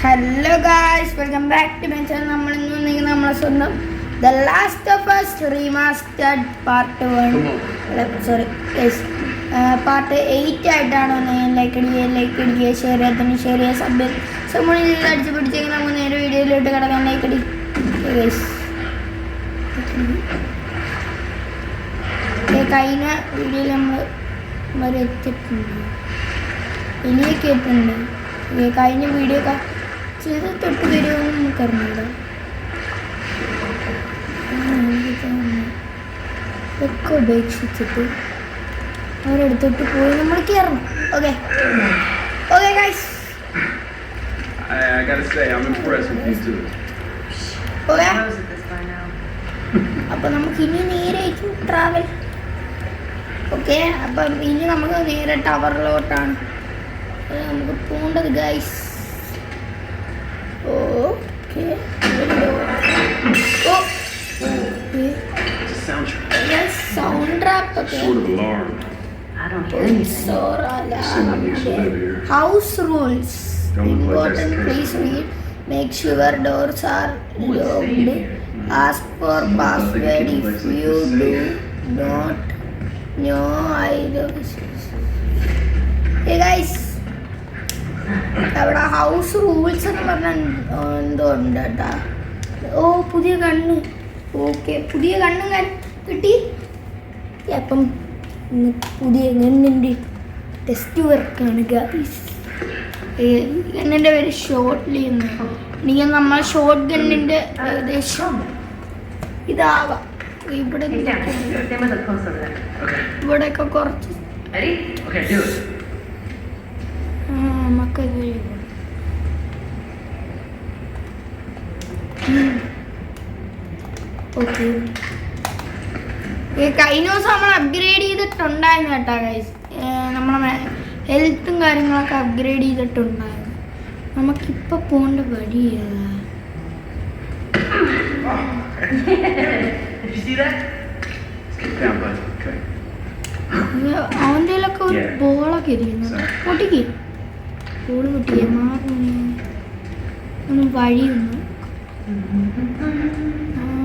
Hello guys, welcome back to my channel. നമ്മളിന്ന് വന്നിരിക്കുന്നത് നമ്മളെ സ്വന്തം The Last of Us Remastered part 8 ആയിട്ടാണ് വന്നത്. ലൈക്ക് അടിക്കുക, ഷെയർ ചെയ്യുക, സബ്മിൽ അടിച്ച് പിടിച്ചെങ്കിൽ നമുക്ക് നേരെ വീഡിയോയിലോട്ട് കിടക്കാൻ. ലൈക്ക് അടി കഴിഞ്ഞ വീഡിയോയിൽ നമ്മൾ വരെ എത്തിയിട്ടുണ്ട്, ഇനിയൊക്കെ എത്തുന്നുണ്ട്. കഴിഞ്ഞ വീഡിയോ ചെയ്ത് തൊട്ട് വരുമെന്ന് നമുക്കറിഞ്ഞില്ല. ഒക്കെ ഉപേക്ഷിച്ചിട്ട് അവരെടുത്തോട്ട് പോയി നമ്മൾ കയറണം. Okay okay guys, okay. അപ്പം നമുക്ക് ഇനി നേരെയായിരിക്കും ട്രാവൽ. ഓക്കെ, അപ്പം ഇനി നമുക്ക് നേരെ ടവറിലോട്ടാണ് നമുക്ക് പോകേണ്ടത് guys. Okay, sound trap. House rules important, please read. Make sure doors are locked. Ask for password if you do not know either. Guys, അവിടെ ഹൗസ് റൂൾസ് എന്ന് പറഞ്ഞാൽ എന്തോ ഉണ്ട് കേട്ടാ. ഓ, പുതിയ കണ്ണ്. ഓക്കെ, പുതിയ കണ്ണും കിട്ടി. അപ്പം പുതിയ ഗണ്ണിൻ്റെ ടെസ്റ്റ് വർക്കാണ് ഗൈസ്. ഗണ്ണിൻ്റെ പേര് ഷോർട്ട്ലി എന്ന്. എനിക്ക് നമ്മൾ ഷോർട്ട് ഗണ്ണിൻ്റെ ഏകദേശം ഇതാവാം. ഇവിടെയൊക്കെ കുറച്ച് മക്കൾ ഓക്കെ. കഴിഞ്ഞ ദിവസം നമ്മൾ അപ്ഗ്രേഡ് ചെയ്തിട്ടുണ്ടായിരുന്നു കേട്ടോ ഗൈസ്. നമ്മളെ ഹെൽത്തും കാര്യങ്ങളൊക്കെ അപ്ഗ്രേഡ് ചെയ്തിട്ടുണ്ടായിരുന്നു. നമുക്കിപ്പോൾ പോകേണ്ട വഴി ഏതാ? അവൻ്റെ കയ്യിലൊക്കെ ഒരു ബോളൊക്കെ ഇരിക്കുന്നുണ്ട്. പൊട്ടിക്ക് ബോള് പൊട്ടിക്കുക മാറുന്നു. ഒന്നും വഴിയൊന്നും.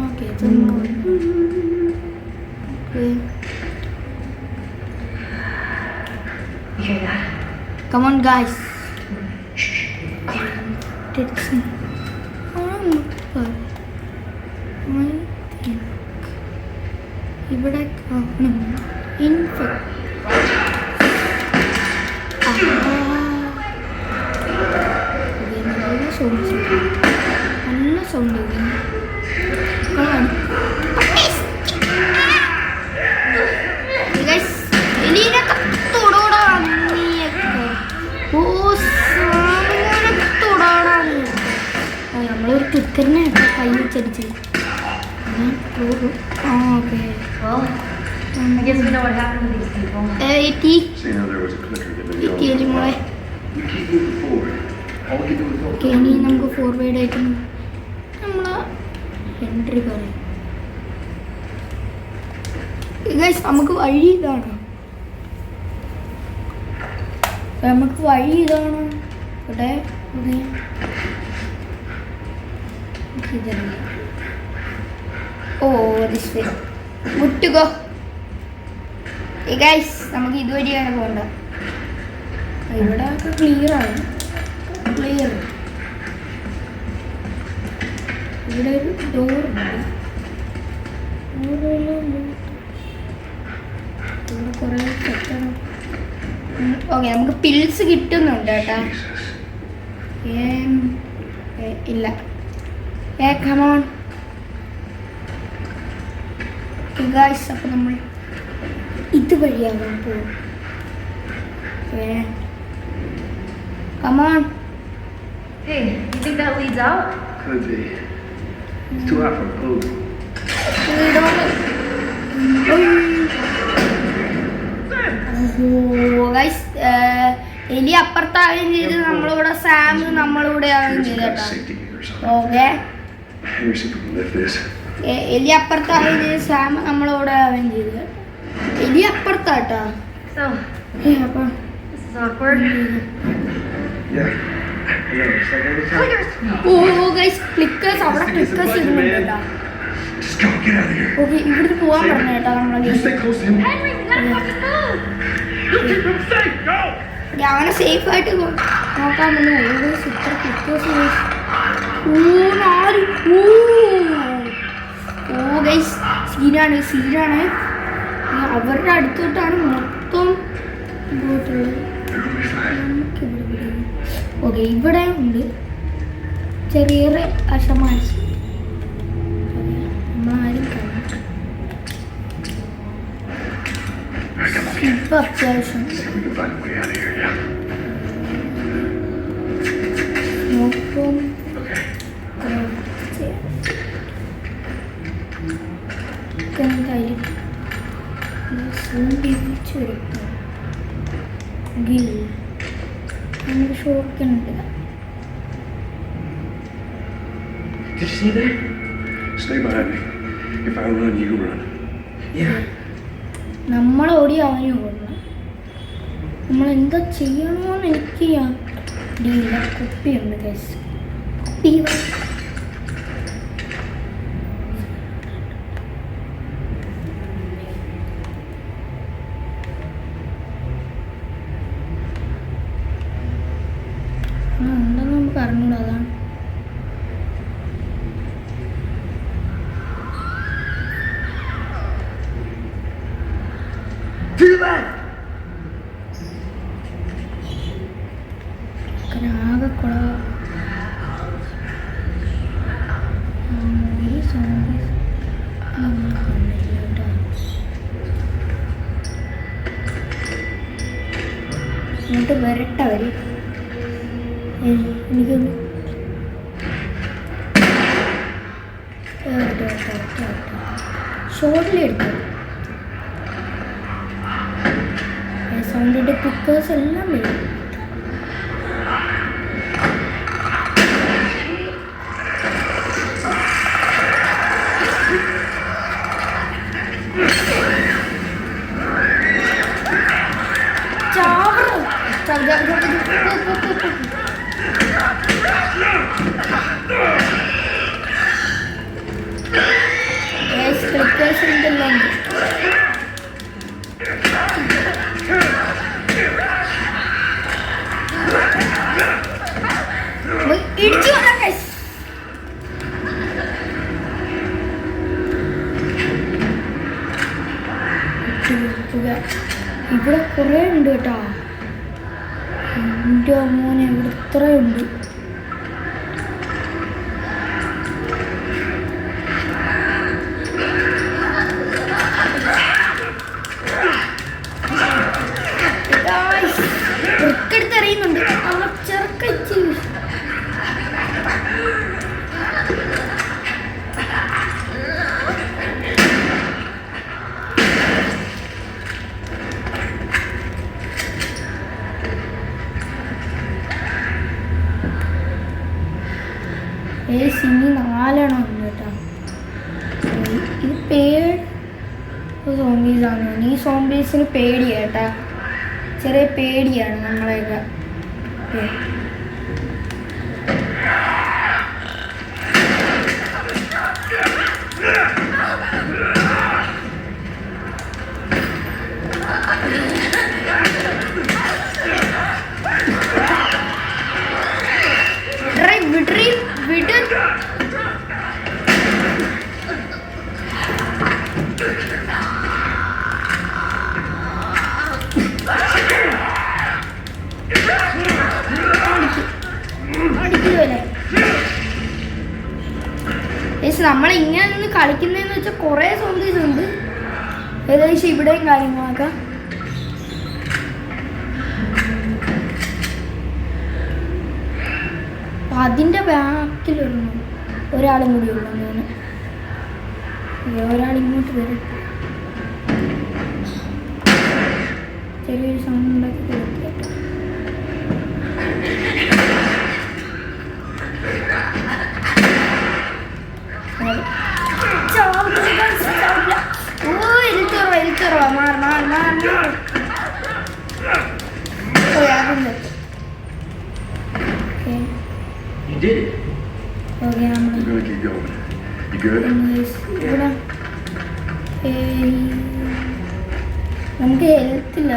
Okay, come on guys. ഇവിടെ നല്ല സൗണ്ട് നമ്മളൊരു ക്ലിക്കറിനെ കൈ വെച്ചടിച്ച്. ഓക്കെ, ഇനി നമുക്ക് ഫോർവേഡ് ആയിട്ട് നമ്മൾ എൻട്രി പറയും. നമുക്ക് വഴി ഇതാണ്. നമുക്ക് വഴി ഇതാണ്. ഇവിടെ ഓ, ദിസ് വേ മുട്ടുകോ ഗൈസ്. നമുക്ക് ഇതുവഴിയാണ് പോകേണ്ടത്. ഇവിടെ ഒക്കെ ക്ലിയർ ആണ്. ക്ലിയർ. ഇവിടെ ഒരു ഡോറുണ്ട്. ഇവിടെ കുറേ സെറ്റാണ്. ഓക്കെ, നമുക്ക് പിൽസ് കിട്ടുന്നുണ്ട് കേട്ടാ. ഇല്ല, come on guys. അപ്പോൾ നമ്മൾ ഇതുവഴിയാകാൻ പോകും. Come on. Hey, you think that leads out? Could be. It's too hot for food. Guys, എലി അപ്പുറത്താവുകയും ചെയ്ത് നമ്മളിവിടെ സാം നമ്മളിവിടെ ആവുകയും ചെയ്തു കേട്ടോ. ഓക്കെ, എലി അപ്പുറത്താവുകയും ചെയ്ത് സാം നമ്മളിവിടെ ആവുകയും ചെയ്തു കേട്ടോ. എലി അപ്പുറത്താട്ടോ. So, this is awkward. Yeah. Hello, it's like every time. Clickers! Oh guys ക്ലിക്കേഴ്സ് അവിടെ ക്ലിക്കേഴ്സ് ഇടുന്നുണ്ട് കേട്ടോ. Just go, get out of here. Okay ഇവിടുന്ന് പോകാൻ പറഞ്ഞു കേട്ടോ നമ്മളെ You stay close to him. Henry, we gotta fucking move! You keep him safe. Go. അവനെ safe ആയിട്ട് നോക്കാൻ തന്നെ ഇത്ര ക്ലിക്കേഴ്സ്. ഓ ഗൈസ് സീനാണ്. അവരുടെ അടുത്തോട്ടാണ് മൊത്തം പോയിട്ടുള്ളത്. ഓക്കെ ഇവിടെ ഉണ്ട് ചെറിയ അശമാശി നമ്മളാരും ഇപ്പൊ അത്യാവശ്യം We can find a way out of here, yeah? നോക്കും Okay. നമുക്ക് ഷോക്കുന്നുണ്ട്. Did you see that? Stay behind me. If I run, you run. Yeah. നമ്മളോടി അവന് ഓടണം. നമ്മളെന്താ ചെയ്യണമെന്ന് എനിക്ക് അറിയില്ല. കുപ്പിയുണ്ട് ഗൈസ്. കുപ്പി ഉണ്ടെന്ന് നമുക്ക് അറിഞ്ഞൂടാ. അതാണ് ആകെ ഇങ്ങോട്ട് വരട്ടവര് എനിക്കൊന്ന് ഷോട്ടിലെടുത്തു സൗണ്ടിൻ്റെ പിക്കേഴ്സ് എല്ലാം വരും. ക്ലിക്കേഴ്സ് ഉണ്ടല്ലോ. ഇടിച്ചു വരാം ഗൈസ്. ഇവിടെ കുറേ ഉണ്ട് കേട്ടോ. എൻ്റെ മോനെ ഇവിടെ ഇത്രയുണ്ട്. വൃക്കെടുത്തെറിയുന്നുണ്ട്. അവ ചെറുക്കച്ച് സിനി 4 ഉണ്ട് കേട്ടോ. ഇത് സോംബീസാണ്. ഈ സോംബീസിന് പേടിയാട്ടാ. ചെറിയ പേടിയാണ് നമ്മളെയൊക്കെ. വിട് നമ്മളിങ്ങനെ നിന്ന് കളിക്കുന്നതെന്ന് വെച്ചാൽ കുറേ സോംബീസ് ഉണ്ട്. ഏകദേശം ഇവിടെയും കാര്യങ്ങളൊക്കെ. അപ്പം അതിൻ്റെ ബാക്കിലൊന്നും ഒരാളും കൂടി ഉള്ളു. ഒരാളിങ്ങോട്ട് വരും. ചെറിയൊരു സൗണ്ട് ഉണ്ടാക്കി കൊടുത്തിട്ട് ഇരുത്തുറവാ മാറി okay He did it. Okay നമ്മൾ We're gonna keep going. You good? ഇവിടെ നമുക്ക് ഹെൽത്ത് ഇല്ല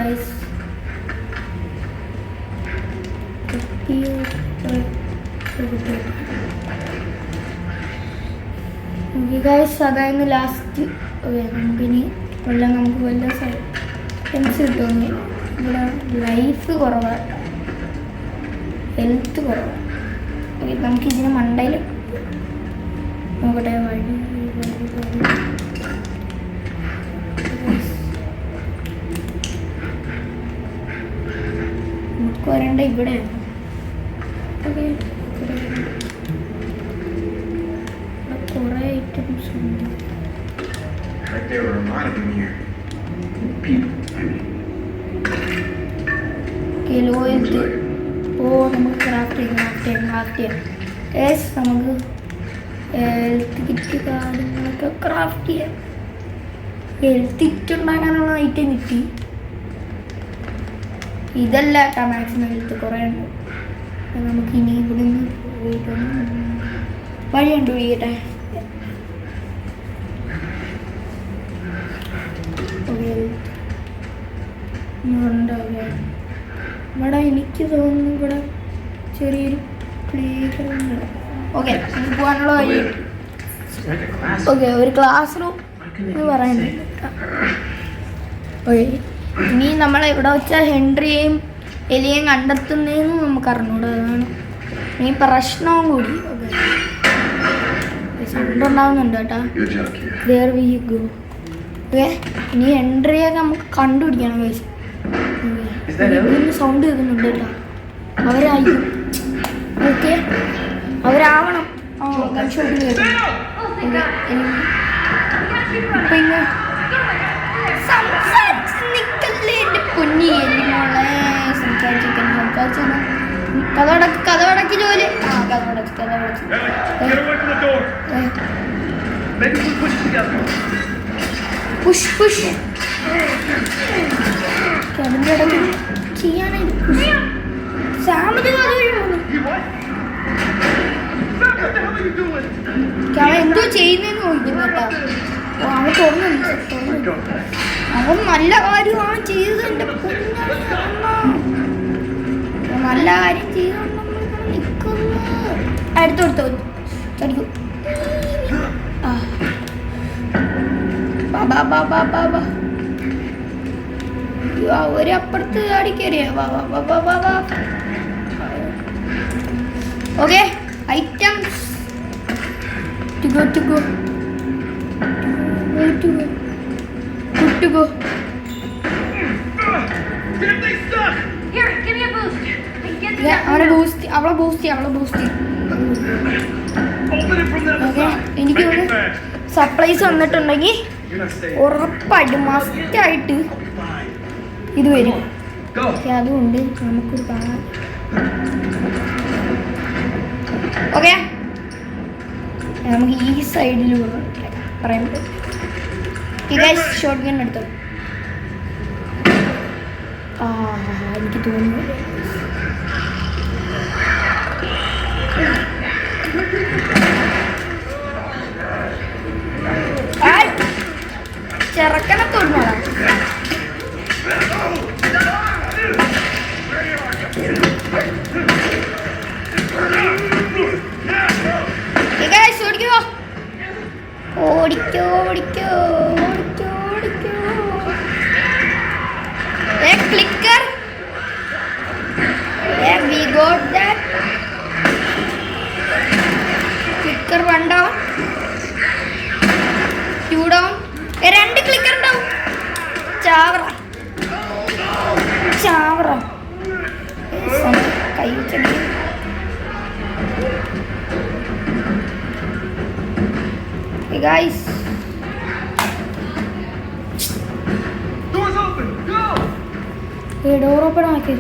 അതായിരുന്നു ലാസ്റ്റ്. നമുക്കിനി നമുക്ക് വല്ല സെൻസ് കിട്ടുമെന്ന്. ഇവിടെ ലൈഫ് കുറവാണ്, ഹെൽത്ത് കുറവാണ്. നമുക്കിതിന് മണ്ടയിൽ നോക്കട്ടെ വഴി. നമുക്ക് വരേണ്ട ഇവിടെയാണ്. ഓക്കെ, കുറേ ഐറ്റംസ് ഉണ്ട്. Like they were reminding me here. People. Loyalty. ഓ നമുക്ക് ക്രാഫ്റ്റ് ചെയ്യാം. യെസ്, നമുക്ക് ഹെൽത്ത് കിറ്റ് കാര്യങ്ങളൊക്കെ ക്രാഫ്റ്റ് ചെയ്യാം. ഹെൽത്ത് കിറ്റ് ഉണ്ടാക്കാനുള്ള ഐറ്റം കിട്ടി. ഇതല്ല കേട്ടോ മാക്സിമം ഹെൽത്ത് കുറേ ഉണ്ട്. നമുക്ക് ഇനി ഇവിടെ നിന്ന് പോയിട്ടൊന്ന് വഴി കണ്ടുപിടിക്കട്ടെ. ഇവിടെ എനിക്ക് തോന്നുന്നു ഇവിടെ ചെറിയൊരു പ്ലേ ഗ്രൗണ്ട്. ഓക്കെ, പോകാനുള്ള വഴി. ഓക്കെ, ഒരു ക്ലാസ് റൂം എന്ന് പറയുന്നത്. ഓക്കെ, ഇനി നമ്മളെവിടെ വെച്ചാൽ ഹെൻറിയെയും എലിയെയും കണ്ടെത്തുന്നതെന്ന് നമുക്ക് അറിഞ്ഞൂടാ. അതാണ് ഇനി പ്രശ്നവും കൂടി. ഓക്കെ, സൗണ്ട് ഉണ്ടാവുന്നുണ്ട് കേട്ടോ. There we go. ഓക്കെ, ഇനി ഹെൻറിയൊക്കെ നമുക്ക് കണ്ടുപിടിക്കണം. സൗണ്ട് കേൾക്കുന്നുണ്ട് കേട്ടോ. അവരായിരിക്കും. ഓക്കെ, അവരാവണം. ഗൺഷോട്ട് കേൾക്കും. പിന്നെ സംസാരിക്കല്ലേ എൻ്റെ പൊന്നി എല്ലിമോളെ. സംസാരിച്ചാണ് കഥവടക്കി ജോലി. കഥവടച്ച് പുഷ് പുഷ്. അതിൻ്റെ ഇടയ്ക്ക് ചെയ്യാനായിട്ട് സാമത് അവൻ എന്തോ ചെയ്യുന്നതെന്ന് ചോദിക്കുന്നു കേട്ടോ. അവൻ തുറന്നു. അവൻ നല്ല കാര്യമാണ് ചെയ്തത്. എൻ്റെ നല്ല കാര്യം ചെയ്തുകൊണ്ട് നിൽക്കുന്നു. അടുത്തെടുത്തോ ചടിക്കൂ. ഒരപ്പുറത്ത് ചാടിക്കറിയാ. Okay, items to go to go. Good to go. Damn, they stuck. Here, give me a boost. I can get Yeah, അവളെ boost. Open it from the other okay, side. എനിക്ക് Make it ഇവിടെ fast. Supplies വന്നിട്ടുണ്ടെങ്കിൽ You're not staying. ഉറപ്പായിട്ട് മസ്റ്റായിട്ട് I'll be fine. ഇത് വരും. Go. Okay, അതുകൊണ്ട് നമുക്കൊരു കാണാം. ഓക്കെ, നമുക്ക് ഈ സൈഡിൽ പറയുന്നത് ഷോർട്ട് ഗൺ എടുത്തോ. എനിക്ക് തോന്നുന്നു ചെറുക്കനെ തൊടുന്നോളാം. ഓടിക്കോ. Clicker. Yeah, we got that. Clicker 1 down. 2 down. 2 clicker down. Chavra. കൈ വെച്ചടി. Hey guys. Doors open. Go. Door open ആക്കി.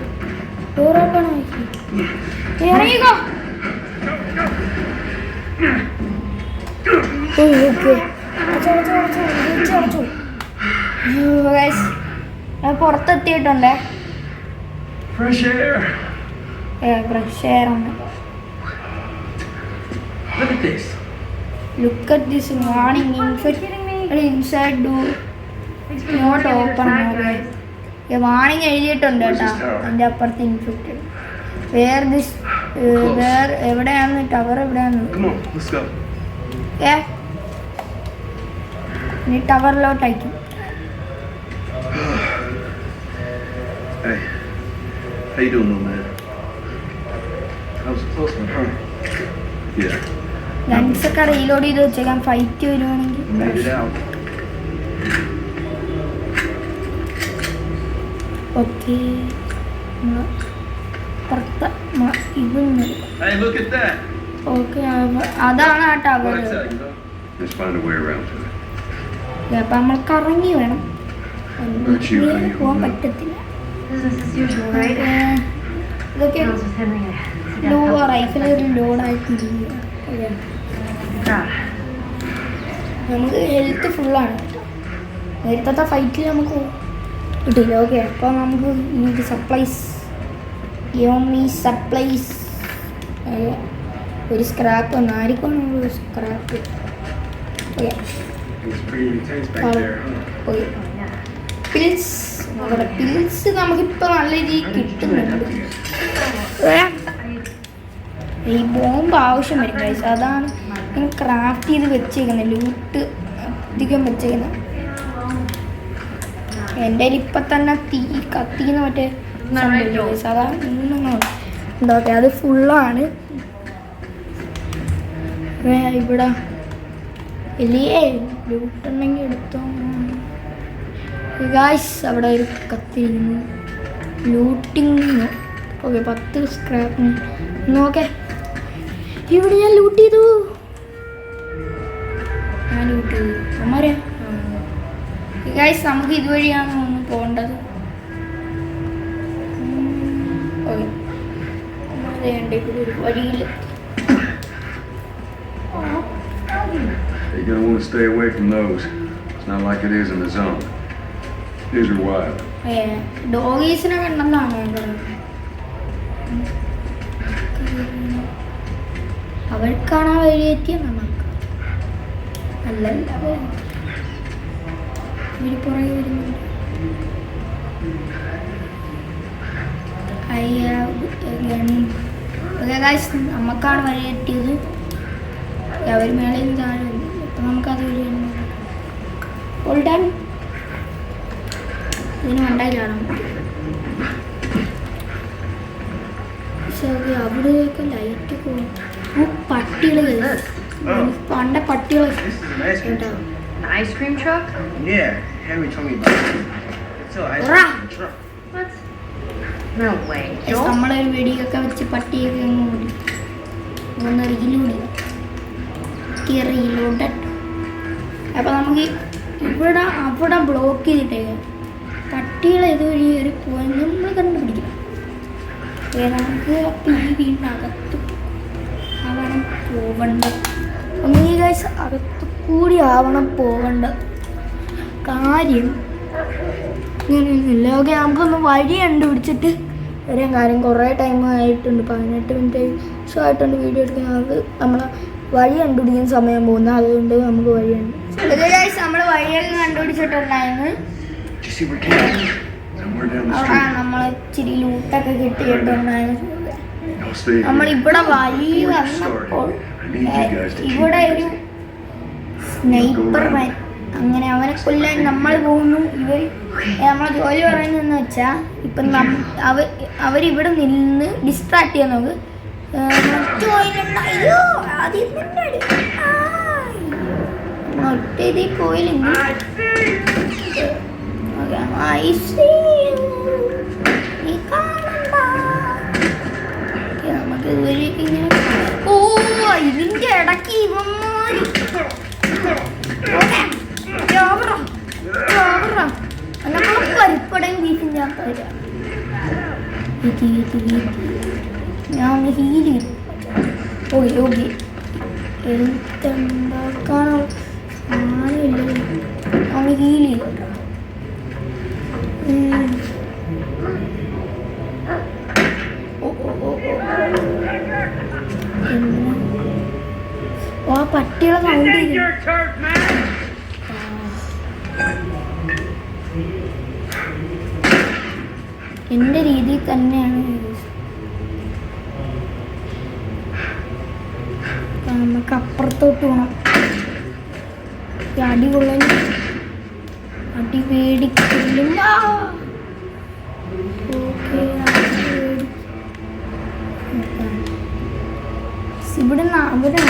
ഇറങ്ങിക്കോ. പുറത്തെത്തിയിട്ടുണ്ടേ. Fresh air. ഫ്രഷ് എയർ ആണ്. this? Look at this warning inside do not open. Warning എഴുതിയിട്ടുണ്ട് കേട്ടോ അതിൻ്റെ അപ്പുറത്ത് infected. എവിടെയാണ് tower എവിടെയാണ്? ഇനി ടവറിലോട്ടയക്കും. Hey, how you doing, little man? That was a close one, huh? Yeah. ഗൺസൊക്കെ റീലോഡ് ചെയ്ത് വെച്ചേക്കാം ഫൈറ്റ് വരുവാണെങ്കിൽ. Made it out. ഓക്കെ പുറത്ത് ഇതൊന്നും. Hey, look at that. Okay അതാണ് ആ tower. What'd I tell you, though? Let's find a way around to it. അപ്പം നമ്മൾ കറങ്ങി വേണം, പോകാൻ പറ്റത്തില്ല. Business as usual, right? ഇതൊക്കെ Girls with Henry. റൈഫിൽ ഒരു ലോഡായിട്ടിരിക്കുക. നമുക്ക് ഹെൽത്ത് ഫുള്ളാണ്. നേരത്തെ ഫൈറ്റിൽ നമുക്ക് കിട്ടില്ല. ഓക്കെ അപ്പോൾ നമുക്ക് ഇനി സപ്ലൈസ് സപ്ലൈസ് ഒരു സ്ക്രാപ്പ് വന്നു. ആർക്കും നമ്മൾ സ്ക്രാപ്പ്. ഓക്കെ ഓക്കെ പിൽസ് നമ്മുടെ പിൽസ് നമുക്കിപ്പോൾ നല്ല രീതിയിൽ കിട്ടുന്നുണ്ട്. ഈ ബോംബ് ആവശ്യം വരും ഗൈസ്. അതാണ് ഞാൻ ക്രാഫ്റ്റ് ചെയ്ത് വെച്ചേക്കുന്നത്, ലൂട്ട് അധികം വെച്ചേക്കുന്നത്. എൻ്റെ ഇപ്പം തന്നെ തീ കത്തിക്കുന്ന മറ്റേ ഗൈസ്, അതാണ് എന്താ പറയുക, അത് ഫുള്ളാണ്. ഇവിടെ ഇല്ലേ ലൂട്ടുണ്ടെങ്കിൽ എടുത്തോ ഗൈസ്. അവിടെ ഒരു കത്തിരിക്കുന്നു ലൂട്ടിങ്. ഓക്കെ 10 സ്ക്രാപ്പ് നോക്കെ. ഇവിടെ ഞാൻ ലൂട്ട് ചെയ്തു. അമ്മാരെ ഗൈസ് നമുക്ക് ഇതുവഴിയാണ് ഒന്ന് പോകേണ്ടത്. ഓക്കെ ഒരു വഴിയിൽ. You're gonna want to stay away from those. It's not like it is in the zone. These are wild. ഡോഗീസിനെ കണ്ടെന്നാണ് ഞാൻ പറയുന്നത്. അവർക്കാണ് ആ വഴിയെത്തിയ നമുക്ക് അല്ലല്ല. ഇവര് പുറകെ വരുന്നുണ്ട്. നമുക്കാണ് വഴിയെത്തിയത്. അവർ മേളയിൽ താഴെ വന്നു. അപ്പം നമുക്കത് വഴി ഓൾഡാൻ ഇതിന് ഉണ്ടായില്ലാണ്. പക്ഷെ അവിടെയൊക്കെ ലൈറ്റ് പോകും. പട്ടികൾ പണ്ട പട്ടികൾ കേട്ടോ. Ice cream truck? Yeah, Henry told me about it. It's an ice cream truck. What? No way. Joel? നമ്മളൊരു വെടിയൊക്കെ വെച്ച് പട്ടിയൊക്കെ അങ്ങ് ഓടി ഒന്ന് റീലോഡ് റീലോഡ്. അപ്പം നമുക്ക് അവിടെ ബ്ലോക്ക് ചെയ്തിട്ടേക്കാം. പട്ടികൾ ഇതുവഴി കയറി പോയി നമ്മൾ കണ്ടുപിടിക്കണം. നമുക്ക് അപ്പം ഈ വീടിനകത്ത് ആവണം പോകേണ്ടത്. ഒന്നീ ഗൈസ് അകത്ത് കൂടി ആവണം പോകേണ്ടത്. കാര്യം ഇങ്ങനെയൊന്നുമില്ല. ഓക്കെ നമുക്കൊന്ന് വഴി കണ്ടുപിടിച്ചിട്ട് വരാൻ. കാര്യം കുറേ ടൈം ആയിട്ടുണ്ട്, 18 മിനിറ്റ് ഷോ ആയിട്ടുണ്ട് വീഡിയോ എടുക്കുന്നത്. നമ്മൾ വഴി കണ്ടുപിടിക്കുന്ന സമയം പോകുന്നത്, അതുകൊണ്ട് നമുക്ക് വഴിയുണ്ട്. നമ്മൾ വഴിയൊക്കെ കണ്ടുപിടിച്ചിട്ടുണ്ടായിരുന്നു. അവിടെ നമ്മൾ ഇച്ചിരി ലൂട്ടൊക്കെ കിട്ടിയിട്ടുണ്ടായിരുന്നു. നമ്മളിവിടെ വഴി വന്നപ്പോൾ ഇവിടെ ഒരു സ്നൈപ്പർമാൻ, അങ്ങനെ അവനെ കൊല്ലാൻ നമ്മൾ പോകുന്നു. നമ്മളെ ജോലി പറയുന്നതെന്ന് വെച്ചാൽ ഇപ്പം അവരിവിടെ നിന്ന് ഡിസ്ട്രാക്ട് ചെയ്യാൻ നമുക്ക് ഒറ്റ പോയില്ലെങ്കിൽ നമുക്ക് ഇതുവരെയൊക്കെ ഇങ്ങനെ. ഓ ഇതിൻ്റെ ഇടയ്ക്ക് ഇവന്മാര് പരിപ്പടയും ബീഫിൻ്റെ ആൾക്കാരാ. ഞാൻ ഒന്ന് ഹീൽ ചെയ്തു. ഓക്കെ ഓക്കെ എന്തുണ്ടാക്കാനുള്ള സാധനമില്ല. ഒന്ന് ഹീൽ ചെയ്തു. പട്ടികളെ This sound ain't your turf, man. എൻ്റെ രീതിയിൽ തന്നെയാണ് നമുക്ക് അപ്പുറത്തോട്ട് പോകണം. അടി കൊള്ളാൻ അടി പേടിക്കില്ലും. ഇവിടെ അവിടെ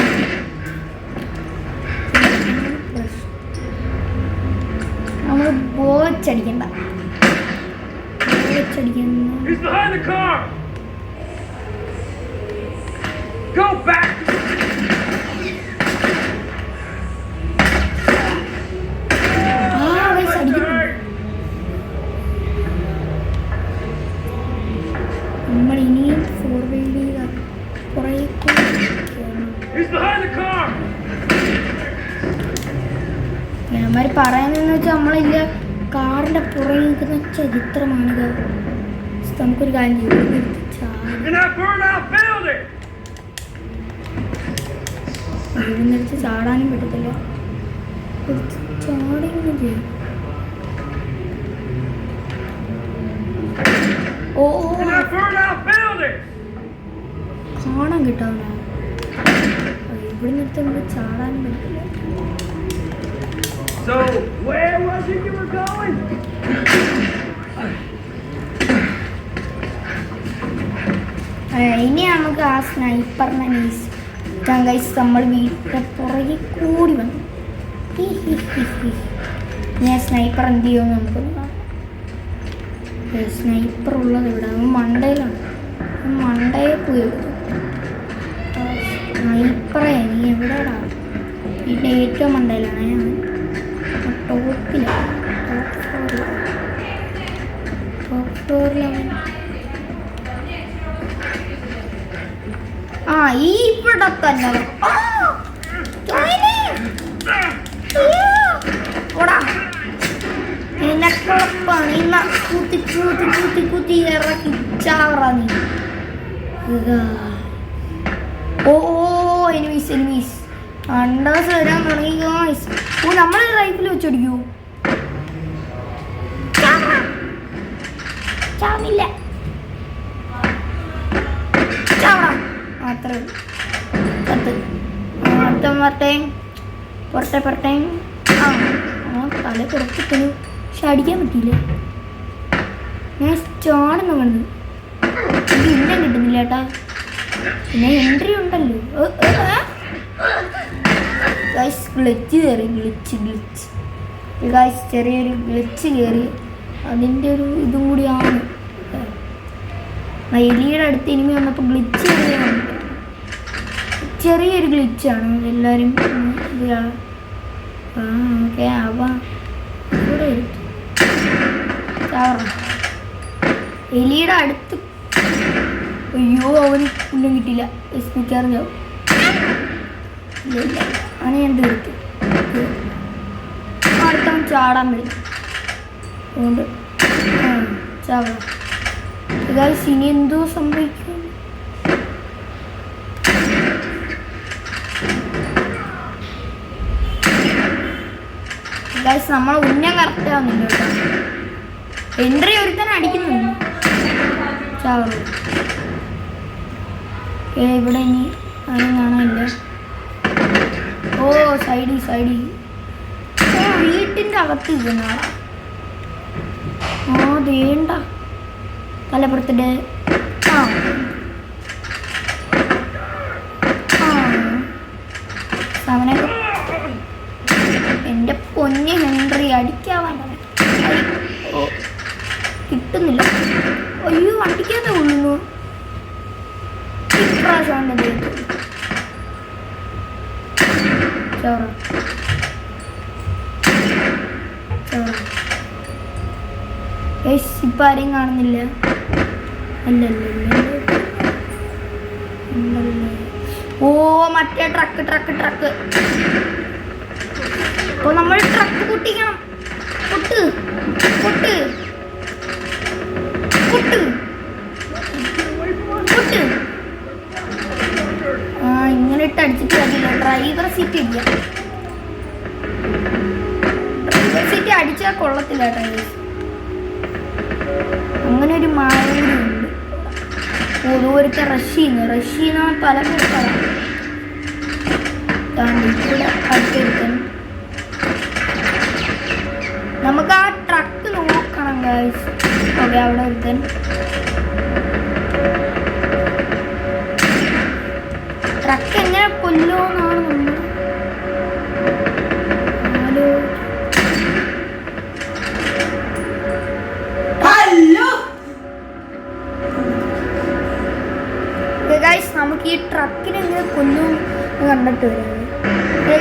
നമ്മൾ ബോച്ചടിക്കണ്ട. He's behind the car. Go back. നമ്മൾ ഇനിയും ഫോർവേഡ് ചെയ്ത He's behind the car. ഞാന്മാര് പറയുന്നതെന്ന് വെച്ചാൽ നമ്മളില്ല കാറിന്റെ പുറകെ നിൽക്കുന്ന ചരിത്രമാണിത്. നമുക്കൊരു കാര്യം ചെയ്തിട്ട് ചാടാനും പറ്റത്തില്ല. ചാടിങ്ങനെ ചെയ്യും. ഓ കാണാൻ കിട്ടാവുന്ന ഇവിടെ നിർത്തി നമുക്ക് ചാടാനും പറ്റില്ല. So, where was it you were going? ഇനി നമുക്ക് ആ സ്നൈപ്പറിനെ ഗൈസ് നമ്മൾ വീട്ടിൻ്റെ പുറകെ കൂടി വന്നു. ഞാൻ സ്നൈപ്പർ എന്ത് ചെയ്യുമെന്ന് നമുക്കൊന്ന് കാണാം. സ്നൈപ്പർ ഉള്ളത് ഇവിടെ മണ്ടയിലാണ്. മണ്ടയിൽ പോയി എടുത്തു സ്നൈപ്പറെ. നീ എവിടെയാണ്? വീട്ടിൻ്റെ ഏറ്റവും മണ്ടയിലാണ്. ഞാൻ ടോപ്പിലാണ്. ടോപ്പ് ഫ്ലോറിലാണ്. ആ ഇവിടെ തന്നെ നിനക്കുളപ്പാണ്. ഇന്ന കൂത്തി കൂത്തി കൂത്തി കൂത്തി ഇറക്കി ചാറ നീ. ഓ എനിമീസ് എനിമീസ് അണ്ടേഴ്സ് വരാൻ തുടങ്ങി. ഓ നമ്മൾ റൈഫിൽ വെച്ചടിക്കൂ. ചാവില്ല ചാവടാ അത്രേ പത്ത്. അടുത്ത പുറട്ടെ ആ തല പുറത്തിട്ടു. പക്ഷെ അടിക്കാൻ പറ്റിയില്ല. ഞാൻ ചാടുന്ന വന്നു. എനിക്ക് ഇന്ന കിട്ടുന്നില്ല കേട്ടാ. പിന്നെ എൻട്രി ഉണ്ടല്ലോ. ഗൈസ് ഗ്ലിച്ച് കയറി. ഗൈസ് ചെറിയൊരു ഗ്ലിച്ച് കയറി. അതിൻ്റെ ഒരു ഇതും കൂടിയാണ്. എലിയുടെ അടുത്ത് ഇനിമി വന്നപ്പോൾ ഗ്ലിച്ച് കയറിയാണ്. ചെറിയൊരു ഗ്ലിച്ചാണ്. എല്ലാവരും ഓക്കെ ആവാ കൂടെ എലിയുടെ അടുത്ത്. അയ്യോ അവന് പുല്ലും കിട്ടിയില്ല. എസ്പിക്കാറിഞ്ഞോ ഇല്ല അവനെ ഞാൻ തീർത്തു. അടുത്തവൻ ചാടാൻ വരും. അതുകൊണ്ട് ചാവണം. ഗൈസ് ഇനി എന്തോ സംഭവിക്കും. ഗൈസ് നമ്മൾ ഉന്നം കറക്റ്റ് ആവുന്നില്ല കേട്ടോ. എൻട്രി ഒരുത്തന്നെ അടിക്കുന്നുണ്ട്. ചാവണം. ഇവിടെ ഇനി ആരും കാണാനില്ല. ഓ സൈഡി വീട്ടിൻ്റെ അകത്ത് ഇരിക്കുന്ന ആളാ. വേണ്ട തലപ്പുറത്തിട്ട് അവനൊക്കെ എൻ്റെ പൊന്നി ഹെൻറി അടിക്കാവാൻ കിട്ടുന്നില്ല. അയ്യോ അടിക്കാതെ കൊള്ളുന്നു. ഇപ്രാവശ്യം ഇപ്പം ആരെയും കാണുന്നില്ല. ഓ മറ്റേ ട്രക്ക്. അപ്പൊ നമ്മൾ ട്രക്ക് പൊട്ടിക്കണം. പൊട്ട് ഇങ്ങനെ ഇട്ട് അടിച്ചിട്ട് പറ്റില്ല. ഡ്രൈവർ സീറ്റ് ഇല്ല. ഡ്രൈവർ സീറ്റ് അടിച്ചാൽ കൊള്ളത്തില്ല ഡ്രൈവർ. അങ്ങനെ ഒരു മായൂരി ഉണ്ട്. ഓരോരുത്ത റഷ്യന്ന് പല സ്ഥലം ഇവിടെ അടുത്തെടുക്കാൻ. നമുക്ക് ആ ട്രക്ക് നോക്കണം ഗൈസ്. ഓക്കെ, അവിടെ ഒരുത്തൻ. ട്രക്ക് എങ്ങനെ കൊല്ലുമെന്നാണ് നമ്മൾ ഗൈസ്. നമുക്ക് ഈ ട്രക്കിനെ എങ്ങനെ കൊല്ലും കണ്ടിട്ട് വരാം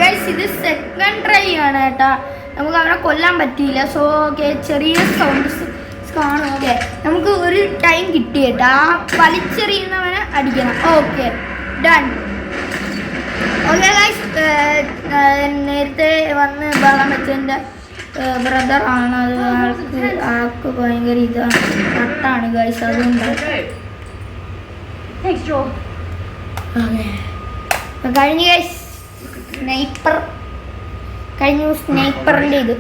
ഗൈസ്. ഇത് സെക്കൻഡ് ട്രൈ ആണ് കേട്ടാ. നമുക്ക് അവനെ കൊല്ലാൻ പറ്റിയില്ല. സോ ഓക്കെ, ചെറിയ സൗണ്ട്സ് കാണും. ഓക്കെ, നമുക്ക് ഒരു ടൈം കിട്ടി കേട്ടോ. ആ വലിച്ചെറിയുന്നവനെ അടിക്കണം. Okay, done. ഓക്കെ ഗൈസ്, നേരത്തെ വന്ന് ബഹളം വെച്ചതിൻ്റെ ബ്രദറാണ്. അത് ആൾക്ക് ഭയങ്കര ഇതാണ്, കട്ടാണ് ഗൈസ്. അതുകൊണ്ട് കഴിഞ്ഞ ഗൈസ് സ്നൈപ്പർ കഴിഞ്ഞു. സ്നൈപ്പറിൻ്റെ ഇത്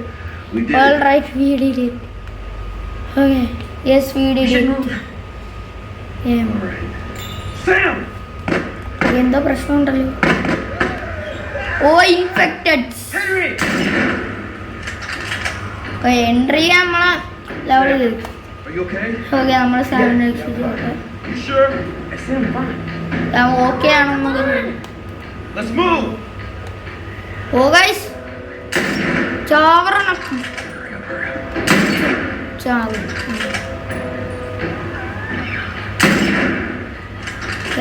all right we did it. Okay, yes we did it. എന്തോ പ്രശ്നമുണ്ടല്ലോ. ഓ, ഇൻഫെക്റ്റഡ്. എൻട്രി ചെയ്യാൻ നമ്മളെ ലെവൽ ചെയ്തു. ഓക്കെ, നമ്മൾ 7 ഓക്കെ ആണെന്ന്. ഓ ഗൈസ്, ചാവറണക്കും ചാവ്.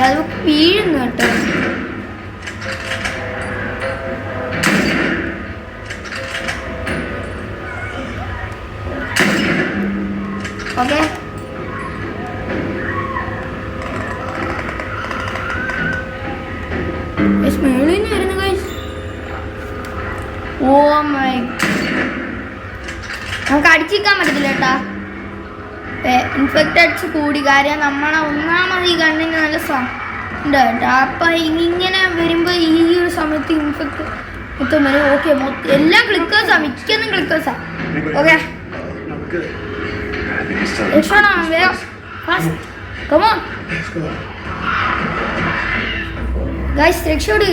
അത് വീഴുന്നു കേട്ടോ. ഓക്കെ, മേളിൽ നിന്ന് വരുന്നു ഗൈസ്. ഓ മൈ, നമുക്ക് അടിച്ചിരിക്കാൻ പറ്റത്തില്ല കേട്ടാ. ഇൻഫെക്റ്റഡ്സ് കൂടി. കാര്യം നമ്മളെ ഒന്നാമത് ഈ കണ്ണിന് നല്ല ഉണ്ട് കേട്ടോ. അപ്പം ഇങ്ങനെ വരുമ്പോൾ ഈ ഒരു സമയത്ത് ഇൻഫെക്റ്റ് മൊത്തം വരും. ഓക്കെ, എല്ലാം ക്ലിക്കേഴ്സാ, മിക്കൊന്നും ക്ലിക്കേഴ്സാ. ഓക്കെ, രക്ഷപ്പെടാം വേഗം. കമോ ഗൈസ്, രക്ഷോട്.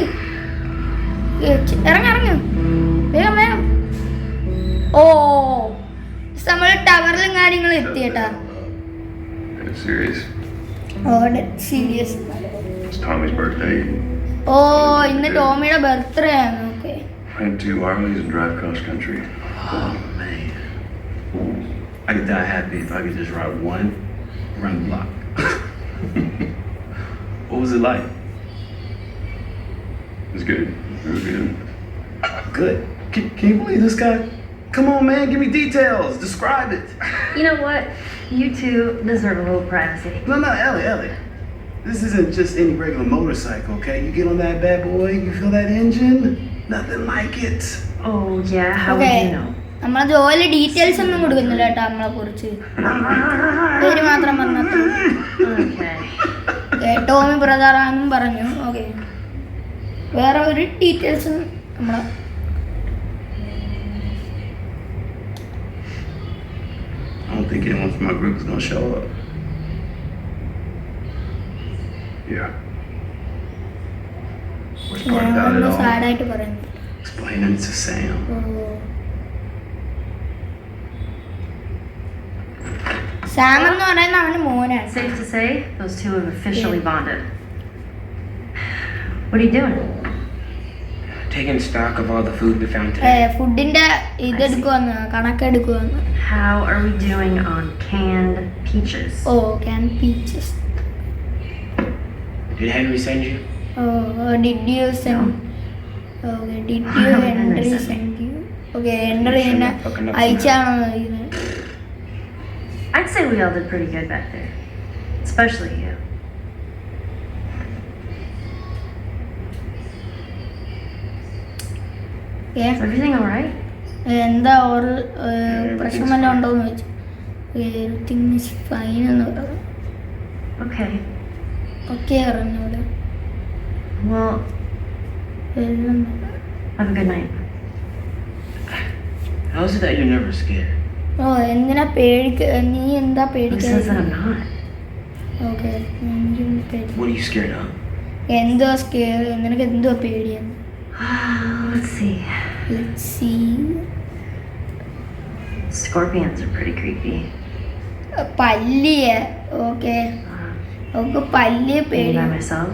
ഇറങ്ങ വേഗം വേഗം. ഓ, നമ്മൾ ടവറിലും കാര്യങ്ങളും എത്തിയേട്ടാ. സീരിയസ്. ഓ, ഇന്ന് ടോമിയുടെ ബർത്ത്ഡേ ആണ്. Okay, I could die happy if I could just ride one around the block. What was it like? It was good. It was good. Good. Can you believe this guy? Come on, man, give me details. Describe it. You know what? You two deserve a little privacy. No, Ellie. This isn't just any regular motorcycle, okay? You get on that bad boy, you feel that engine? Nothing like it. Oh, yeah? How would you know? നമ്മളെ ജോലി details ഒന്നും കൊടുക്കുന്നില്ല കേട്ടോ. നമ്മളെ കുറിച്ച് പേര് മാത്രം പറഞ്ഞു. ടോമി ബ്രദറാന്നും പറഞ്ഞു. ഓക്കെ, വേറെ ഒരു ഡീറ്റെയിൽസും നമ്മളെ. I don't think anyone from my group is gonna show up. Yeah. Worst part about it all, സാഡായിട്ട് പറയുന്നു. explaining to Sam. സാം എന്ന് പറയുന്ന അവന്റെ മോനാണ്. Safe to say, those two have officially bonded. What are you doing? Taking stock of all the food we found today. ഫുഡിന്റെ ഇതെടുക്കുവന്ന്, കണക്കെടുക്കുവന്ന്. How are we doing on canned peaches? Oh, canned peaches. Did Henry send you? Oh, did you send? Okay, did you Henry send you? Okay, Henry എന്നെ അയച്ചാണോ അറിയുന്നത്? I'd say we all did pretty good back there, especially you. Yeah. Is everything all right? എന്താ പ്രശ്നം വല്ലതും ഉണ്ടോന്ന് ചോദിച്ചു. Everything is fine എന്ന് പറഞ്ഞു. Okay. Okay പറഞ്ഞോളൂ. Well, have a good night. How is it that you're never scared? ഓ എന്തിനാ നീ എന്താ Who says that I'm not? Okay What are you scared of? എന്തോ സ്കെയർ നിനക്ക് എന്തോ പേടിയാണ് Let's see. Let's see. Scorpions are pretty creepy. പല്ലിയ okay അവൾക്ക് പല്ലിയെ Being by പേടിയാണ് myself.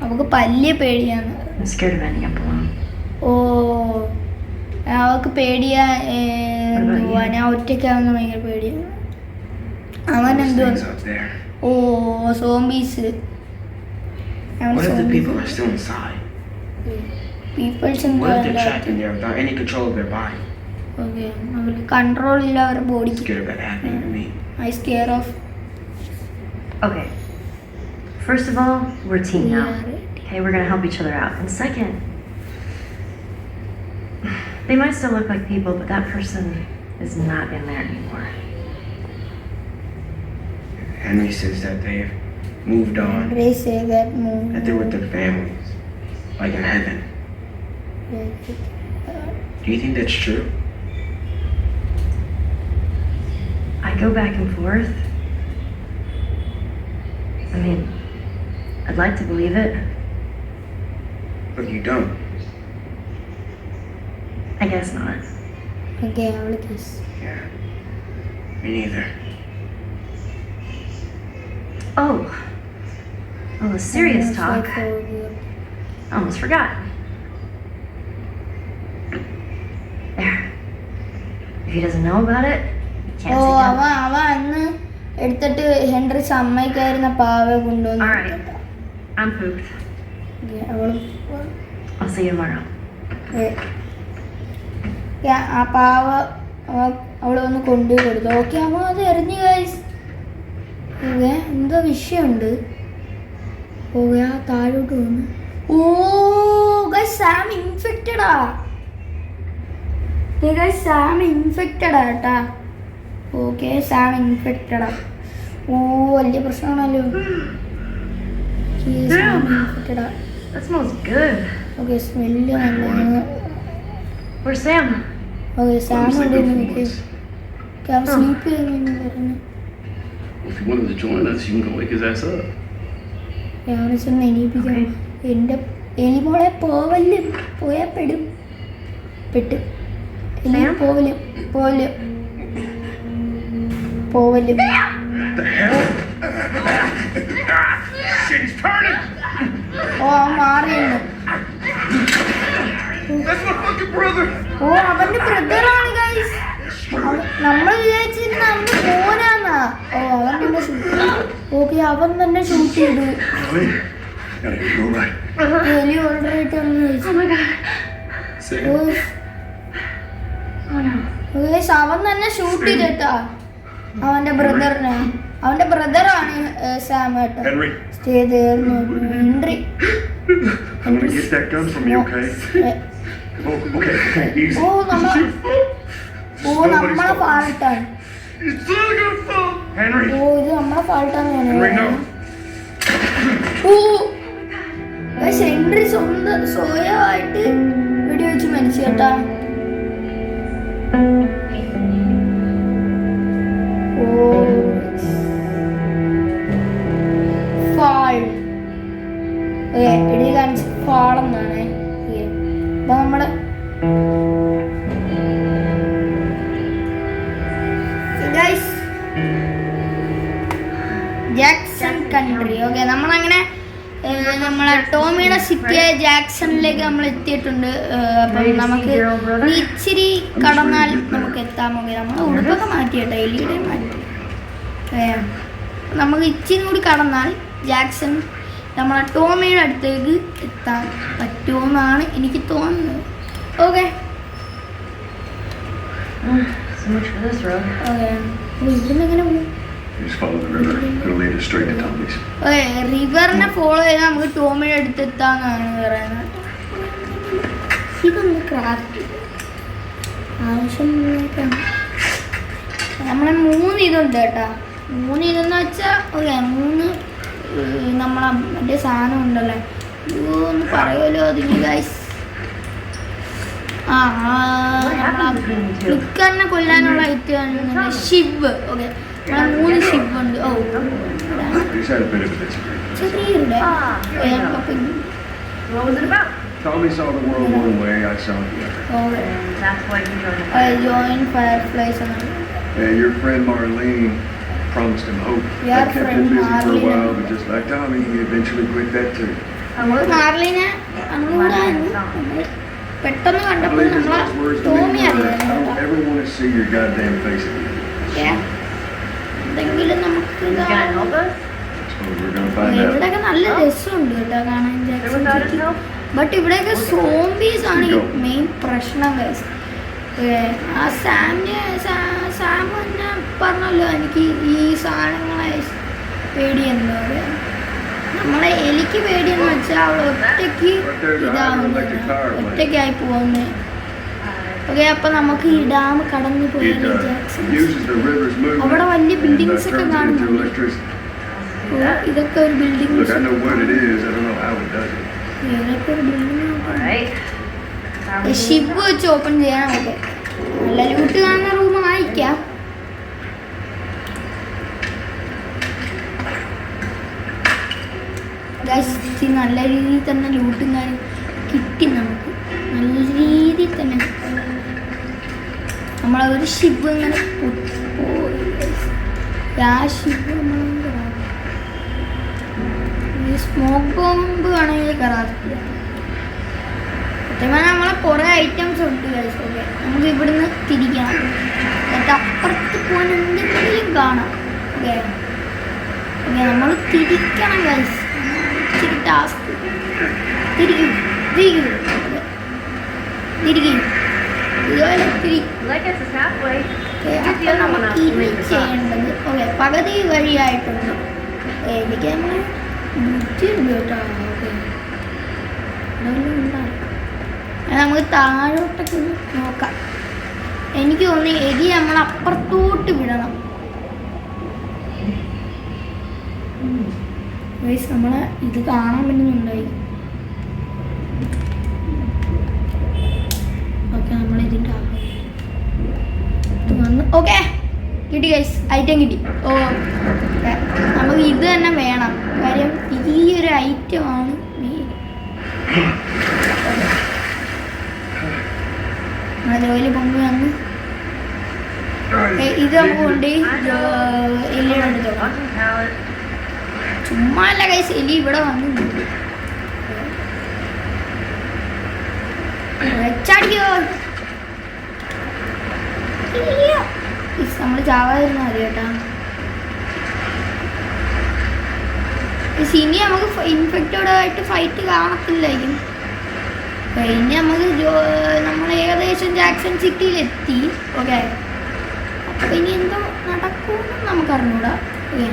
അവൾക്ക് പല്ലിയെ പേടിയാണ് I'm scared of ending up alone. ഓ അവൾക്ക് പേടിയാ ഞാൻ ഒറ്റയ്ക്കാവുന്ന ഭയങ്കര പേടിയാണ് അവൻ Those എന്തോ things up there. ഓ zombies What if the people are still inside? Peoples What if they're trapped in there without any control of their body? Okay അവർക്ക് control ഇല്ല അവരുടെ I'm ബോഡിക്ക് scared of that happening to me. I scare of Okay. First of all, we're a team now. Okay, we're gonna help each other out. And second, they might still look like people, but that person is not in there anymore. Henry says that they've moved on, that they're with their families, like in heaven. Do you think that's true? I go back and forth. I mean, I'd like to believe it. But you don't. I guess not. Okay അവള് kiss Yeah. Me neither. Oh, the serious talk. I almost forgot. There. If he doesn't know about it, he can't oh say അവ no. അവ അന്ന് എടുത്തിട്ട് Henry സമ്മതിക്കായിരുന്ന പാവ കൊണ്ടുവന്നു Alright. I'm pooped. അവള് I'll see you tomorrow. ആ പാവ അവള് വന്ന് കൊണ്ടുപോയി കൊടുത്തു ഓക്കെ അവ അത് എറിഞ്ഞു ഗൈസ് ഓക്കെ എന്തോ വിഷയമുണ്ട് ഓക്കെ ആ താഴോട്ട് വന്നു ഓ ഗൈസ് സാം ഇൻഫെക്റ്റഡാ ഗൈസ് സാം ഇൻഫെക്റ്റഡാ കേട്ടാ ഓക്കെ സാം ഇൻഫെക്റ്റഡാ ഓ വലിയ പ്രശ്നമാണല്ലോ സാം ഇൻഫെക്റ്റഡാ That smells good. Okay smell നല്ല Where's Sam? Okay Sam Why ഉണ്ട് don't you നമുക്ക് sleep സ്ലീപ്പ് ചെയ്യുന്നു പറഞ്ഞു If you wanted to join us, you can go wake his ass up. രാവിലെ ചെന്ന് എണീപ്പിക്കണം എൻ്റെ എലിമോളെ പോവല് പോയാൽ പെട്ട് എലി Sam? പോവല് The hell? Shit, he's turning! ഓ അവൻ മാറിയുന്നു That's my fucking brother! ഓ അവന്റെ ബ്രദറാണ് ഗൈസ് നമ്മൾ വിചാരിച്ചിരുന്ന അവന്റെ മോനാന്നാ ഓ അവൻ തന്നെ ഓക്കെ അവൻ തന്നെ ഷൂട്ട് ചെയ്തു Ellie, Ellie, you alright? Ellie already ഒന്ന് Oh my god. Sam? Oh no. Guys അവൻ തന്നെ ഷൂട്ട് ചെയ്തിട്ടാ അവന്റെ ബ്രദറിനെ അവന്റെ ബ്രദറാണ് സാം ഏട്ടാ Henry, സ്റ്റേ ദേർന്നു Henry I'm gonna get that gun from you, okay? Oh, okay, easy. Oh, Mama. This is your fault. ഓ നമ്മളെ ഫാൾട്ടാണ് It's all your fault! Henry! ഓ ഇത് നമ്മളെ ഫാൾട്ടാണ് Henry, no! ഓ ഹെൻറി സ്വയമായിട്ട് വെടിവെച്ച് മരിച്ചു കേട്ടാ ഓ ഫാൾ എഴുതി കാണിച്ച ഫാളെന്നാണ് അപ്പൊ നമ്മള് ജാക്സൺ കൺട്രി ഓക്കെ നമ്മളങ്ങനെ നമ്മളെ ടോമിയുടെ സിറ്റിയായ ജാക്സണിലേക്ക് നമ്മൾ എത്തിയിട്ടുണ്ട് അപ്പം നമുക്ക് ഇച്ചിരി കടന്നാൽ നമുക്ക് എത്താം ഓക്കെ നമ്മൾ ഉടുപ്പൊക്കെ മാറ്റിയിട്ടോ എലിയുടെ മാറ്റി നമുക്ക് ഇച്ചിരി കൂടി കടന്നാൽ ജാക്സൺ നമ്മളെ ടോമിയുടെ അടുത്തേക്ക് എത്താൻ പറ്റുമെന്നാണ് എനിക്ക് തോന്നുന്നത് okay So much for this road. Okay ഇവിടുന്ന് എങ്ങനെ പോകും Just follow the river. It'll lead us straight to Tommy's. റിവറിനെ ഫോളോ ചെയ്താൽ നമുക്ക് ടോമിയുടെ അടുത്ത് എത്താന്നാണ് പറയുന്നത് ഇതൊന്ന് ക്രാഫ്റ്റ് ആവശ്യം നമ്മളെ 3 ഇതുണ്ട് കേട്ടാ 3 ഇതെന്ന് വെച്ചാൽ ഓക്കെ 3 നമ്മളെ മറ്റേ സാധനം ഉണ്ടല്ലോ, ഒന്ന് പറയുമല്ലോ അതിന് ഗൈസ്. ലുക്കറിനെ കൊല്ലാനുള്ള ഐറ്റം ഷിബ്. ഓക്കെ, 3 ഷിബ് ഉണ്ട്. ഓ He's had a bit of a disagreement. ചെറിയുടെ What was it about? Tommy saw the world one way, I saw it the other. And that's why you joined the join fireflies. Yeah, your friend Marlene promised him hope. Your That kept him friend busy for a Marlene. while, but just like Tommy, he eventually quit that too. മാർലിനെ പെട്ടെന്ന് I കണ്ടപ്പോൾ believe his നമ്മളെ last words to Tomy me were, I അറിയാം. don't ever want to see your goddamn face again. എന്തെങ്കിലും നമുക്ക് You gonna help us? So we're gonna find out. ഇവിടെയൊക്കെ നല്ല രസമുണ്ട് കേട്ടോ കാണാൻ. There without us help? But ഇവിടെയൊക്കെ സോംബീസ് ആണ് ഈ മെയിൻ പ്രശ്നം ഗൈസ്. ആ സാം തന്നെ പറഞ്ഞല്ലോ എനിക്ക് ഈ സാധനങ്ങളെ പേടിയെന്ന് പറയാം. നമ്മളെ എലിക്ക് പേടിയെന്ന് വെച്ചാൽ അവൾ ഒറ്റയ്ക്ക് ഇതാവുന്നത്, ഒറ്റയ്ക്കായി പോകുന്നത്. ഓക്കെ, അപ്പൊ നമുക്ക് ഈ ഡാം കടന്നു It പോയാൽ uses the river's movement അവിടെ വലിയ and ബിൽഡിങ്സ് ഒക്കെ turns it into കാണുന്നുണ്ട്. electricity. ഇതൊക്കെ ഒരു Look, buildings, I know what it is. I don't know how it does it. ഇതൊക്കെ ഒരു ബിൽഡിംഗ്. Alright. ഷിപ്പ് വെച്ച് ഓപ്പൺ ചെയ്യാൻ പറ്റും. നല്ല ലൂട്ട് കാണുന്ന റൂം ആയിരിക്കാം. നല്ല രീതിയിൽ തന്നെ ലൂട്ടും കാര്യം കിട്ടി നമുക്ക്. നല്ല രീതിയിൽ തന്നെ നമ്മളെ ഒരു ഷിപ്പ് ഇങ്ങനെ പോയി. ആ ഷിപ്പ് സ്മോക്ക് ബോംബ് ആണെങ്കിൽ കറാത്തില്ല. സത്യമായ നമ്മളെ കുറേ ഐറ്റംസ് ഉണ്ട് ഗൈസ്. ഓക്കെ, നമുക്ക് ഇവിടുന്ന് തിരിക്കാം. എന്നിട്ട് അപ്പുറത്ത് പോകാൻ എന്തെങ്കിലും കാണാം. ഓക്കെ ഓക്കെ, നമ്മൾ തിരിക്കണം ഗൈസ്. ഇച്ചിരി ടാസ്ക്. തിരിക്കും തിരിക്കും തിരിക്കും ഇതുപോലെ തിരിക്കും. Like us is halfway. അപ്പം നമുക്ക് ഇനി ചെയ്യേണ്ടത് ഓക്കെ പകുതി വഴിയായിട്ടുണ്ട്. എനിക്ക് നമ്മളെ ബുദ്ധിയുണ്ട് കേട്ടോ. ഓക്കെ, നമുക്ക് താഴോട്ടൊക്കെ നോക്കാം. എനിക്ക് തോന്നി എലി നമ്മൾ അപ്പുറത്തോട്ട് വിടണം. നമ്മളെ ഇത് കാണാൻ പറ്റുന്നുണ്ടായി. ഓക്കെ, നമ്മളിതിൻ്റെ വന്ന് ഓക്കെ കിട്ടി ഗൈസ്, ഐറ്റം കിട്ടി. ഓ നമുക്ക് ഇത് തന്നെ വേണം. കാര്യം ഈ ഒരു ഐറ്റമാണ് അതുപോലെ പൊങ്ങി വന്ന് ഇത് നമുക്ക് കൊണ്ട് എലിയുടെ അടുത്ത് Watching palette. ചുമ്മാ അല്ല കൈസ്, എലി ഇവിടെ വന്നു വെച്ചടിക്കോ. നമ്മൾ ചാവാതിരുന്ന മതി കേട്ടാ. ഇനി നമുക്ക് ഇൻഫെക്റ്റഡായിട്ട് ഫൈറ്റ് കാണത്തില്ലായിരിക്കും. ഇനി നമുക്ക് നമ്മൾ ഏകദേശം ജാക്സൺ സിറ്റിയിലെത്തി. ഓക്കെ, അപ്പം ഇനി എന്തോ നടക്കുമെന്ന് നമുക്ക് അറിഞ്ഞൂടാ. ഓക്കെ,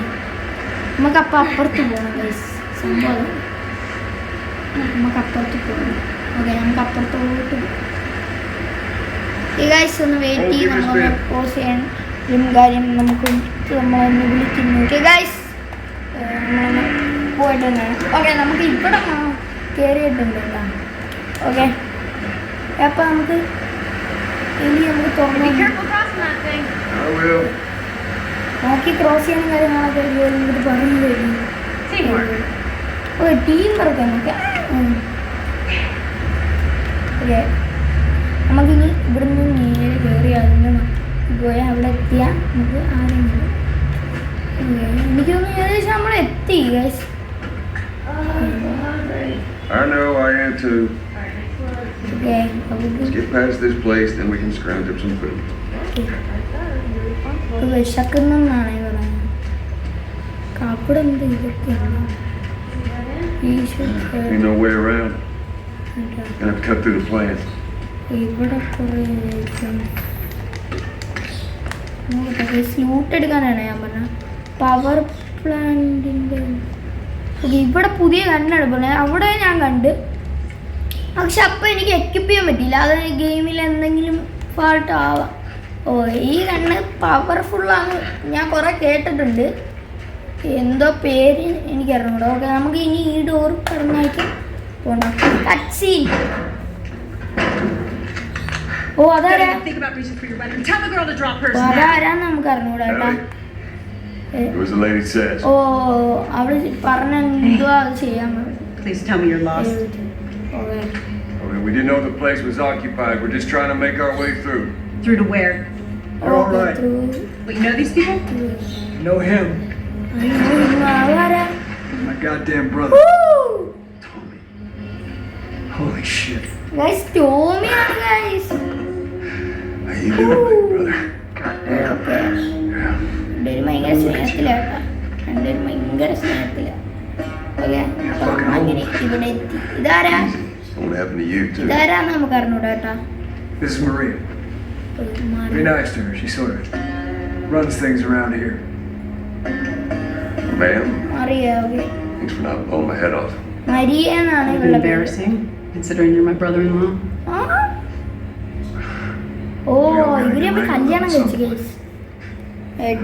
നമുക്കപ്പം അപ്പുറത്ത് പോകണം ഗൈസ്. സംഭവം നമുക്ക് അപ്പുറത്ത് പോകണം. ഓക്കെ, നമുക്ക് അപ്പുറത്തോട്ട് പോകാം. ഈ ഗൈസ് ഒന്ന് വെയിറ്റ് ചെയ്ത് നമ്മളൊന്ന് പോസ് ചെയ്യാൻ കാര്യം നമുക്ക് നമ്മളൊന്ന് വിളിക്കുന്നു. ഓക്കെ ഗൈസ്, നമ്മളൊന്ന് പോയിട്ട് തന്നെയാണ്. ഓക്കെ, നമുക്ക് ഇവിടെ കയറിയിട്ടുണ്ടല്ലോ. ഓക്കെ, അപ്പം നമുക്ക് ഇനി നമുക്ക് Be തുറന്നു careful crossing that thing. I will. നോക്കി ക്രോസ് ചെയ്യുന്ന കാര്യങ്ങളൊക്കെ ഇത് പറഞ്ഞു കഴിഞ്ഞു. Teamwork. ഓക്കെ, ടീം വർക്ക് നമുക്ക്. ഓക്കെ, നമുക്കിനി ഇവിടുന്ന് നേരെ കയറി അതിന് പോയാൽ അവിടെ എത്തിയാൽ നമുക്ക് ആരെങ്കിലും എനിക്ക് തോന്നുന്നു ഏകദേശം നമ്മൾ എത്തി guys. I know, I am too. Okay, Let's get past this place, then we can scrounge up some food. വിശക്കുന്നെന്നാണ് പറയുന്നത്. കാപ്പിടെ എന്ത് ഇതൊക്കെയാണ്. Ain't no way around. Gonna have to cut through the plant. ഇവിടെ കുറേ സ്ലൂട്ട് എടുക്കാനാണ് ഞാൻ പറഞ്ഞത്. Power പ്ലാന്റിൻ്റെ ഇവിടെ പുതിയ കണ്ണെടുപ്പുണ്ട്. അവിടെ ഞാൻ കണ്ട്, പക്ഷെ അപ്പം എനിക്ക് എക്യുപ്പ് ചെയ്യാൻ പറ്റിയില്ല. അത് ഗെയിമിൽ എന്തെങ്കിലും ഫാൾട്ട് ആവാം. ഓ, ഈ കണ്ണ് പവർഫുള്ളാണ് ഞാൻ കുറേ കേട്ടിട്ടുണ്ട്. എന്തോ പേര് എനിക്കറിഞ്ഞൂടാ. ഓക്കെ, നമുക്ക് ഇനി ഈ ഡോർ കടന്നായിട്ട് പോണം. Cut scene. ഓ അതാരാ? Think about reaching for your weapon. Tell the girl to drop hers oh, now. അതാരാന്ന് നമുക്ക് അറിഞ്ഞൂടാ കേട്ടാ. It was the lady says. ഓ അവള് പറഞ്ഞ എന്തുവാ അത് ചെയ്യാൻ പറഞ്ഞു. Please tell me you're lost. Okay, Okay, we didn't know the place was occupied. We're just trying to make our way through. Through to where? You're all right. Wait, you know these people? Know him? അതാരാ? My goddamn brother. Tommy. Holy shit. Guys ടോമിയാണ് guys. How you doing, big brother? Okay, രണ്ടുപേരും ഭയങ്കര സ്നേഹത്തിലാട്ടാ. രണ്ടുപേരും ഭയങ്കര സ്നേഹത്തിലാ. Okay, അങ്ങനെ ഇവിടെ എത്തി. ഇതാരാ? Won't happen to you, too. ഇതാരാന്ന് നമുക്ക് അറിഞ്ഞൂടാ കേട്ടാ. This is Maria. Be nice to her. She sort of runs things around here. Ma'am, അറിയാ. Okay, thanks for not blowing my head off. Maria എന്നാണ് ഇവളുടെ പേര്. Embarrassing, considering you're my brother-in-law. ആ? ഓ ഇവര് തമ്മിൽ കല്യാണം കഴിച്ചു ഗൈസ്.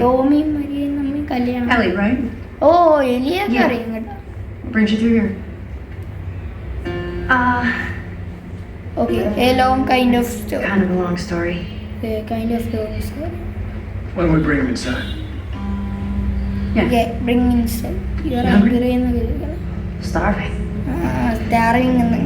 ടോമിയും മരിയയും തമ്മിൽ കല്യാണം. Ellie, right? ഓ എലിയൊക്കെ അറിയാം കേട്ടോ. What brings you through here? Okay, A long kind of story. Kind of a long story. Kind of story. Why don't we bring him inside? Yeah. Okay, bring inside. You are hungry എന്ന് കേൾക്കണം. Starving. Steering എന്ന്.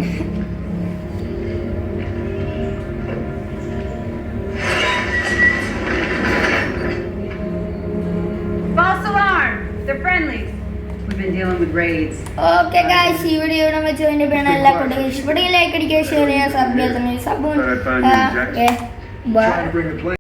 False alarm! They're friendly. We've been dealing with raids. Okay guys, ഈ video ഇവിടെ വെച്ച് എൻ്റെ പേരാണ്. എല്ലാ കുട്ടികളും ഇഷ്ടപ്പെടുകയും ലൈക്ക് അടിക്കുക, ഷെയർ ചെയ്യുക, സബ് ചെയ്യുക. Thought I'd find you, Jack. Okay bye. Trying to bring a plane.